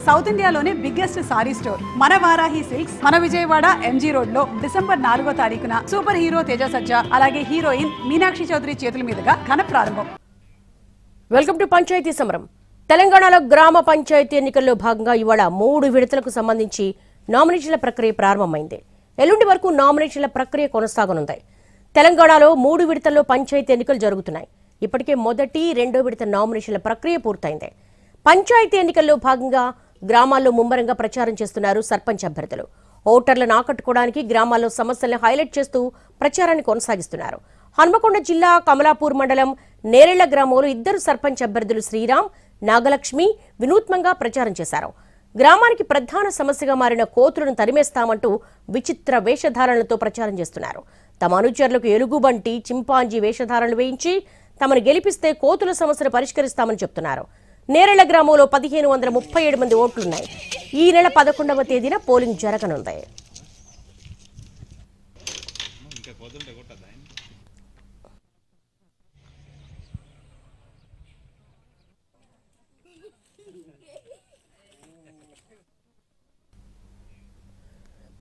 South ఇండియాలోనే biggest sorry store మన Varahi silks మన విజయవాడ ఎంజీ రోడ్ లో డిసెంబర్ 4వ తారీఖున సూపర్ హీరో తేజ సజ్జా అలాగే హీరోయిన్ మీనాక్షి చౌదరి చేతుల మీదుగా ఘన ప్రారంభం. వెల్కమ్ టు పంచాయతీ సమరం. తెలంగాణలో గ్రామ పంచాయతీ ఎన్నికల్లో భాగంగా ఇవాళ 3 విడతలకు సంబంధించి నామినేషన్ల ప్రక్రియ ప్రారంభమైంది. ఎల్లుండి వరకు నామినేషన్ల ప్రక్రియ కొనసాగనుంది. తెలంగాణలో 3 విడతల్లో పంచాయతీ ఎన్నికలు జరుగుతున్నాయి. ఇప్పటికే మొదటి, రెండో విడత నామినేషన్ల ప్రక్రియ పూర్తయింది. పంచాయతీ ఎన్నికల్లో భాగంగా గ్రామాల్లో ముమ్మరంగా ప్రచారం చేస్తున్నారు సర్పంచ్ అభ్యర్థులు. ఓటర్లను ఆకట్టుకోవడానికి గ్రామాల్లో సమస్యలను హైలైట్ చేస్తూ ప్రచారాన్ని కొనసాగిస్తున్నారు. హన్మకొండ జిల్లా కమలాపూర్ మండలం నేరెళ్ల గ్రామంలో 2 సర్పంచ్ అభ్యర్థులు శ్రీరామ్, నాగలక్ష్మి వినూత్నంగా ప్రచారం చేశారు. గ్రామానికి ప్రధాన సమస్యగా మారిన కోతులను తరిమేస్తామంటూ విచిత్ర వేషధారణలతో ప్రచారం చేస్తున్నారు. తమ అనుచరులకు ఎలుగుబంటి, చింపాంజీ వేషధారణలు వేయించి తమను గెలిపిస్తే కోతుల సమస్యను పరిష్కరిస్తామని చెప్తున్నారు. నేరెళ్ల గ్రామంలో 1537 మంది ఓట్లున్నాయి. ఈ నెల 11వ తేదీన పోలింగ్ జరగనుంది.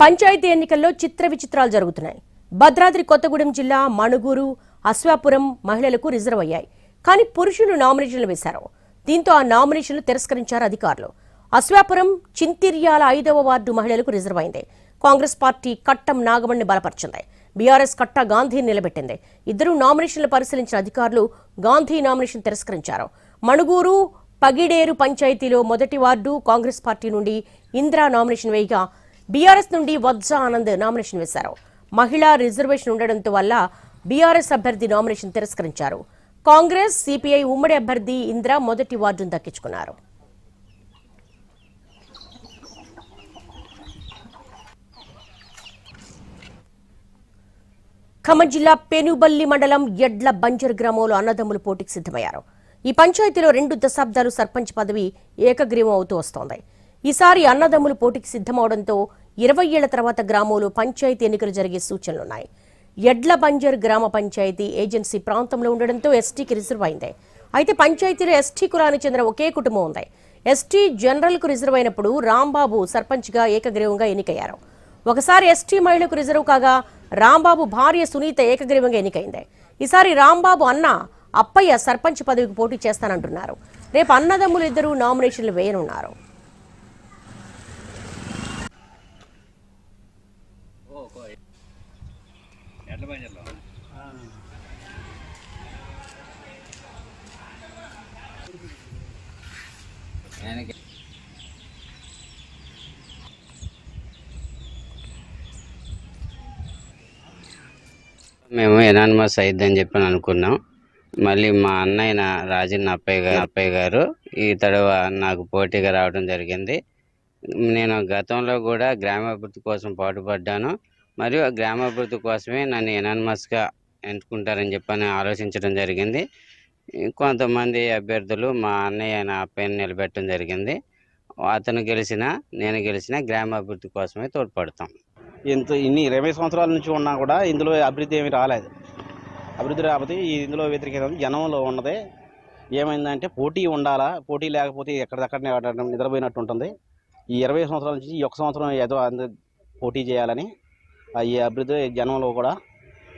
పంచాయతీ ఎన్నికల్లో చిత్ర విచిత్రాలు జరుగుతున్నాయి. భద్రాద్రి కొత్తగూడెం జిల్లా మణుగూరు, అశ్వాపురం మహిళలకు రిజర్వ్ అయ్యాయి. కానీ పురుషులు నామినేషన్లు వేశారు. దీంతో ఆ నామినేషన్లు తిరస్కరించారు అధికారులు. అశ్వాపురం చింతిర్యాల 5వ వార్డు మహిళలకు రిజర్వ్ అయింది. కాంగ్రెస్ పార్టీ కట్టం నాగమణ్ణి బలపరిచింది. బీఆర్ఎస్ కట్ట గాంధీని నిలబెట్టింది. 2 నామినేషన్లు పరిశీలించిన అధికారులు గాంధీ నామినేషన్ తిరస్కరించారు. మణుగూరు పగిడేరు పంచాయతీలో మొదటి వార్డు కాంగ్రెస్ పార్టీ నుండి ఇందిరా నామినేషన్ వేయగా బీఆర్ఎస్ నుండి వజ్జా ఆనంద్ నామినేషన్ వేశారు. మహిళా రిజర్వేషన్ ఉండడంతో వల్ల బీఆర్ఎస్ అభ్యర్థి నామినేషన్ తిరస్కరించారు. కాంగ్రెస్, సిపిఐ ఉమ్మడి అభ్యర్థి ఇందిరా మొదటి వార్డును దక్కించుకున్నారు. ఖమ్మం జిల్లా పెనుబల్లి మండలం ఎడ్ల బంజర్ గ్రామంలో అన్నదమ్ములు పోటీకి సిద్ధమయ్యారు. ఈ పంచాయతీలో 2 దశాబ్దాలు సర్పంచ్ పదవి ఏకగ్రీవం అవుతూ వస్తోంది. ఈసారి అన్నదమ్ములు పోటీకి సిద్ధమవడంతో 20 ఏళ్ల తర్వాత గ్రామంలో పంచాయతీ ఎన్నికలు జరిగే సూచనలున్నాయి. ఎడ్ల బంజర్ గ్రామ పంచాయతీ ఏజెన్సీ ప్రాంతంలో ఉండడంతో ఎస్టీకి రిజర్వ్ అయింది. అయితే పంచాయతీలో ఎస్టీ కులానికి చెందిన ఒకే కుటుంబం ఉంది. ఎస్టీ జనరల్కు రిజర్వ్ అయినప్పుడు రాంబాబు సర్పంచ్గా ఏకగ్రీవంగా ఎన్నికయ్యారు. ఒకసారి ఎస్టీ మహిళకు రిజర్వ్ కాగా రాంబాబు భార్య సునీత ఏకగ్రీవంగా ఎన్నికైంది. ఈసారి రాంబాబు అన్న అప్పయ్య సర్పంచ్ పదవికి పోటీ చేస్తానంటున్నారు. రేపు అన్నదమ్ములు 2 నామినేషన్లు వేయనున్నారు. మేము ఎనానిమస్ అయిద్దని చెప్పి అనుకున్నాం. మళ్ళీ మా అన్నయ్య రాజన్న అప్పయ్య గారు ఇతడు నాకు పోటీగా రావడం జరిగింది. నేను గతంలో కూడా గ్రామాభివృద్ధి కోసం పాటుపడ్డాను. మరియు గ్రామాభివృద్ధి కోసమే నన్ను ఎనానిమస్గా ఎంచుకుంటారని చెప్పని ఆలోచించడం జరిగింది. కొంతమంది అభ్యర్థులు మా అన్నయ్య అప్పయ్యని నిలబెట్టడం జరిగింది. అతను గెలిచినా నేను గెలిచినా గ్రామాభివృద్ధి కోసమే తోడ్పడతాం. ఇన్ని 20 సంవత్సరాల నుంచి ఉన్నా కూడా ఇందులో అభివృద్ధి ఏమీ రాలేదు. అభివృద్ధి రాకపోతే ఇందులో వ్యతిరేకత జనంలో ఉన్నది. ఏమైందంటే పోటీ ఉండాలా, పోటీ లేకపోతే ఎక్కడిదక్కడనే నిద్రపోయినట్టు ఉంటుంది. ఈ 20 సంవత్సరాల నుంచి ఈ 1 సంవత్సరం ఏదో పోటీ చేయాలని ఈ అభివృద్ధి జనంలో కూడా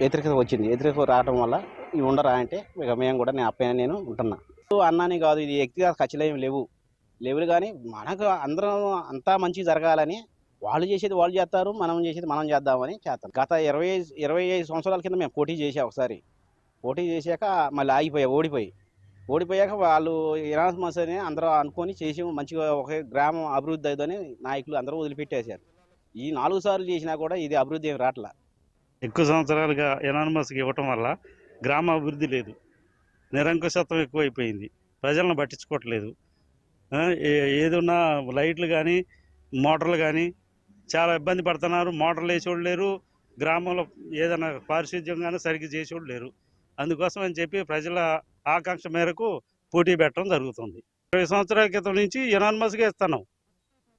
వ్యతిరేకత వచ్చింది. వ్యతిరేకత రావడం వల్ల ఇవి ఉండరా అంటే ఇక మేము కూడా నేను ఉంటున్నా. అన్నాని కాదు, ఇది వ్యక్తిగత ఖర్చులు ఏమి లేవు కానీ మనకు అందరం అంతా మంచి జరగాలని వాళ్ళు చేసేది వాళ్ళు చేస్తారు, మనం చేసేది మనం చేద్దామని చేస్తాం. గత 25 సంవత్సరాల కింద మేము పోటీ చేసాం. ఒకసారి పోటీ చేశాక మళ్ళీ ఓడిపోయాక వాళ్ళు ఎనానిమస్ అని అందరూ అనుకొని చేసి మంచిగా ఒక గ్రామం అభివృద్ధి అవుతుందని నాయకులు అందరూ వదిలిపెట్టేశారు. ఈ 4 సార్లు చేసినా కూడా ఇది అభివృద్ధి ఏమి రావట్లా. ఎక్కువ సంవత్సరాలుగా ఎనానిమస్కి ఇవ్వటం వల్ల గ్రామ అభివృద్ధి లేదు, నిరంకుశత్వం ఎక్కువైపోయింది, ప్రజలను పట్టించుకోవట్లేదు. ఏదున్నా లైట్లు కానీ మోటార్లు కానీ చాలా ఇబ్బంది పడుతున్నారు. మోటార్లు వేసేవాళ్ళు లేరు, గ్రామంలో ఏదైనా పారిశుద్ధ్యం కానీ సరిగ్గా చేసేవాళ్ళు లేరు. అందుకోసం అని చెప్పి ప్రజల ఆకాంక్ష మేరకు పోటీ పెట్టడం జరుగుతుంది. 20 సంవత్సరాల క్రితం నుంచి ఎనానిమస్గా ఇస్తున్నాం.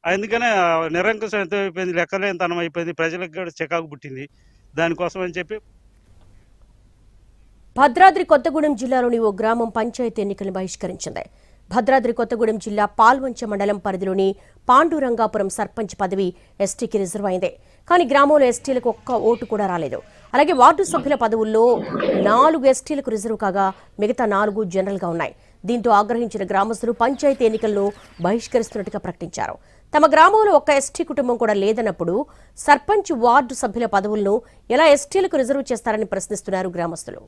అందుకనే నిరంకుశం ఎంత అయిపోయింది, లెక్కలేనితనం అయిపోయింది, ప్రజలకు కూడా చికాకు పుట్టింది. దానికోసం అని చెప్పి భద్రాద్రి కొత్తగూడెం జిల్లాలోని ఓ గ్రామం పంచాయతీ ఎన్నికలను బహిష్కరించింది. భద్రాద్రి కొత్తగూడెం జిల్లా పాల్వంచ మండలం పరిధిలోని పాండురంగాపురం సర్పంచ్ పదవి ఎస్టీకి రిజర్వ్ అయింది. కానీ గ్రామంలో ఎస్టీలకు ఒక్క ఓటు కూడా రాలేదు. అలాగే వార్డు సభ్యుల పదవుల్లో 4 ఎస్టీలకు రిజర్వ్ కాగా మిగతా 4 జనరల్గా ఉన్నాయి. దీంతో ఆగ్రహించిన గ్రామస్తులు పంచాయతీ ఎన్నికల్లో బహిష్కరిస్తున్నట్టుగా ప్రకటించారు. తమ గ్రామంలో ఒక్క ఎస్టీ కుటుంబం కూడా లేదన్నప్పుడు సర్పంచ్ వార్డు సభ్యుల పదవులను ఎలా ఎస్టీలకు రిజర్వ్ చేస్తారని ప్రశ్నిస్తున్నారు గ్రామస్తులు.